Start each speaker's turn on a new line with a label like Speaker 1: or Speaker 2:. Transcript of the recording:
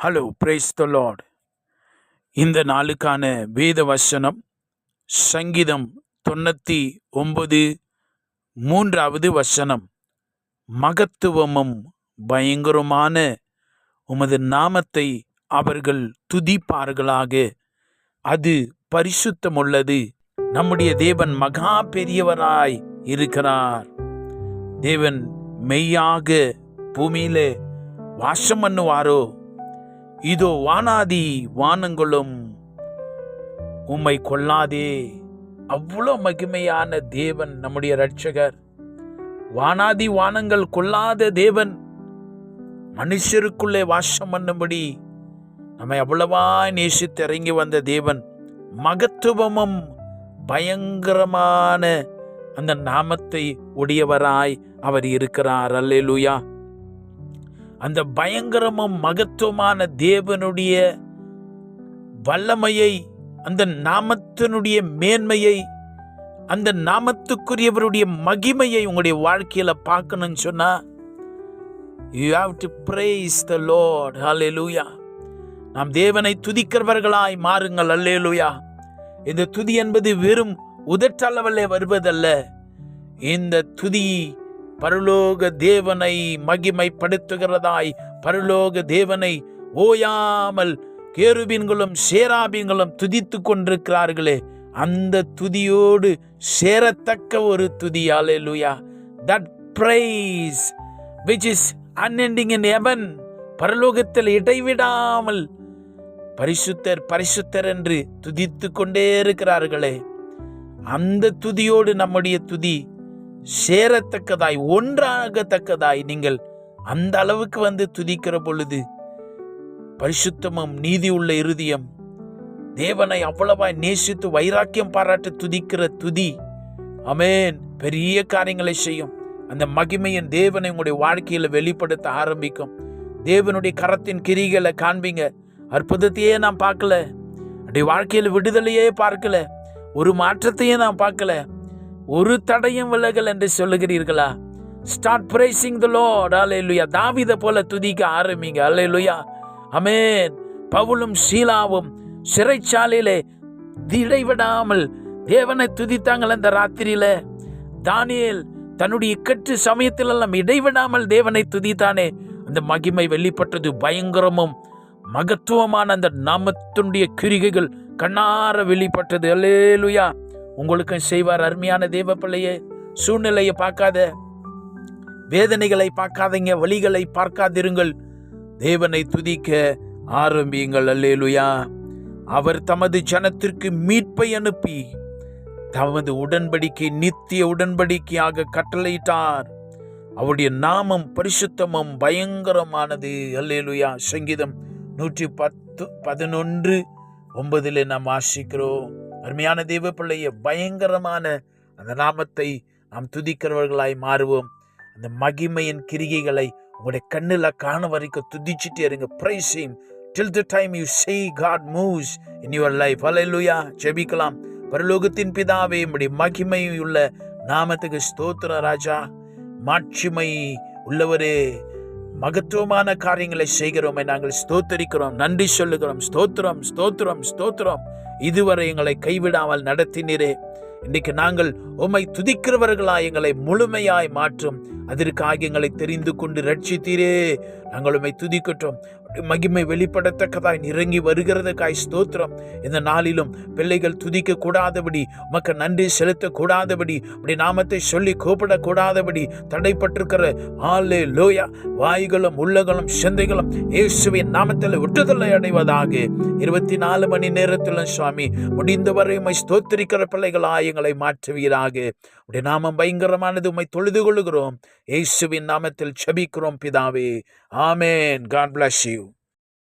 Speaker 1: Hello, praise the Lord. இந்த நாளுக்கான வேத வசனம் சங்கீதம் 99:3 வசனம். மகத்துவமும் பயங்கரமான உமது நாமத்தை அவர்கள் துதிப்பார்களாக. அது பரிசுத்தமுள்ளது. நம்முடைய தேவன் மகா பெரியவராய் இருக்கிறார். தேவன் மெய்யாக பூமியிலே வாசம் பண்ணுவாரோ? இதோ வானாதி வானங்களும் உம்மை கொள்ளாதே. அவ்வளோ மகிமையான தேவன் நம்முடைய இரட்சகர். வானாதி வானங்கள் கொள்ளாத தேவன் மனுஷருக்குள்ளே வாசம் பண்ணும்படி நம்மை அவ்வளவா நேசித்து இறங்கி வந்த தேவன். மகத்துவமும் பயங்கரமான அந்த நாமத்தை உடையவராய் அவர் இருக்கிறார். அல்லேலூயா. அந்த பயங்கரமும் மகத்துவமான தேவனுடைய வல்லமையை, அந்த நாமத்தினுடைய மேன்மையை, அந்த நாமத்துக்குரியவருடைய மகிமையை உங்களுடைய வாழ்க்கையில பார்க்கணும்னு சொன்னா you have to praise the Lord. Hallelujah. நாம் தேவனை துதிக்கிறவர்களாய் மாறுங்கள். அல்லேலூயா. இந்த துதி என்பது வெறும் உதட்டளவிலே வருவதல்ல. இந்த துதி பரலோக தேவனை மகிமைப்படுத்துகிறதாய், பரலோக தேவனை ஓயாமல் கேருபீன்களும் சேராபீன்களும் துதித்து கொண்டிருக்கிறார்களே, அந்த துதியோடு சேரத்தக்க ஒரு துதி. அல்லேலூயா. That praise which is unending in heaven. பரலோகத்தில் இடைவிடாமல் பரிசுத்தர் பரிசுத்தர் என்று துதித்து கொண்டே இருக்கிறார்களே, அந்த துதியோடு நம்முடைய துதி சேரத்தக்கதாய், ஒன்றாகத்தக்கதாய் நீங்கள் அந்த அளவுக்கு வந்து துதிக்கிற பொழுது, பரிசுத்தமும் நீதி உள்ள இருதயம், தேவனை அவ்வளவாய் நேசித்து வைராக்கியம் பாராட்டு துதிக்கிற துதி, ஆமென், பெரிய காரியங்களை செய்யும். அந்த மகிமையின் தேவனை உங்களுடைய வாழ்க்கையில வெளிப்படுத்த ஆரம்பிக்கும். தேவனுடைய கரத்தின் கிரிகளை காண்பீங்க. அற்புதத்தையே நான் பார்க்கல, அப்படி வாழ்க்கையில விடுதலையே பார்க்கல, ஒரு மாற்றத்தையே நான் பார்க்கல, ஒரு தடையும் விலகல் என்று சொல்லுகிறீர்களா? Start praising the Lord. Hallelujah. தாவீதை போல துதிக்க ஆரம்பிங்க. அல்லேலூயா. ஆமென். பவுலும் சீலாவும் சிறைச்சாலையிலே இடைவிடாமல் தேவனை துதித்தாங்கள். அந்த ராத்திரியில தானியேல் தன்னுடைய இக்கட்டு சமயத்தில் எல்லாம் இடைவிடாமல் தேவனை துதித்தானே, அந்த மகிமை வெளிப்பட்டது. பயங்கரமும் மகத்துவமான அந்த நாமத்தினுடைய கிரிகைகள் கண்ணார வெளிப்பட்டது. அல்லேலூயா. உங்களுக்கும் செய்வார். அருமையான தேவ பிள்ளையே, சூழ்நிலையை பார்க்காத, வேதனைகளை பார்க்காதீங்க, வழிகளை பார்க்காதிருங்கள், தேவனை துதிக்க ஆரம்பியுங்கள். அல்லேலூயா. அவர் தமது ஜனத்திற்கு மீட்பை அனுப்பி தமது உடன்படிக்கை நித்திய உடன்படிக்கையாக கட்டளையிட்டார். அவருடைய நாமம் பரிசுத்தமும் பயங்கரமானது. அல்லேலூயா. சங்கீதம் 111:9 நாம் வாசிக்கிறோம். அருமையான தேவ பிள்ளைய, பயங்கரமான அந்த நாமத்தை நாம் துதிக்கிறவர்களாய் மாறுவோம். அந்த மகிமையின் கிரிகைகளை உங்களுடைய கண்ணில் காண வரைக்கும் துதிச்சுட்டே இருங்க. Praise him till the time you see God moves in your life. Hallelujah. ஜெபிக்கலாம். பரலோகத்தின் பிதாவே, உம்முடைய மகிமை உள்ள நாமத்துக்கு ஸ்தோத்திர ராஜா. மாட்சிமை உள்ளவரே, மகத்துவமான காரியங்களை செய்கிறோமே நாங்கள் ஸ்தோத்தரிக்கிறோம், நன்றி சொல்லுகிறோம். ஸ்தோத்திரம் ஸ்தோத்திரம் ஸ்தோத்திரம். இதுவரை எங்களை கைவிடாமல் நடத்தினீரே. இன்றைக்கு நாங்கள் உம்மை துதிக்கிறவர்களாய் எங்களை முழுமையாய் மாற்றும். அதற்காக எங்களை தெரிந்து கொண்டு ரட்சித்தீரே. நாங்கள் உம்மை துதிக்கட்டும். மகிமை வெளிப்படத்தக்கதாய் இறங்கி வருகிறதுக்காய் ஸ்தோத்திரம். இந்த நாளிலும் பிள்ளைகள் துதிக்க கூடாதபடி, உமக்கு நன்றி செலுத்த கூடாதபடி, அப்படி நாமத்தை சொல்லி கூப்பிடக்கூடாதபடி தடைப்பட்டிருக்கிற அல்லேலூயா வாய்களும் உள்ளங்களும் சிந்தைகளும் இயேசுவின் நாமத்தில் விட்டுதலை அடைவதாக. 24 மணி நேரத்திலும் சுவாமி முடிந்தவரை உம்மை ஸ்தோத்திரிக்கிற பிள்ளைகளாய் எங்களை மாற்றுவீராக. உடைய நாமம் பயங்கரமானது. உம்மை தொழுது கொள்ளுகிறோம். இயேசுவின் நாமத்தில் ஜெபிக்கிறோம் பிதாவே. ஆமென். God bless you.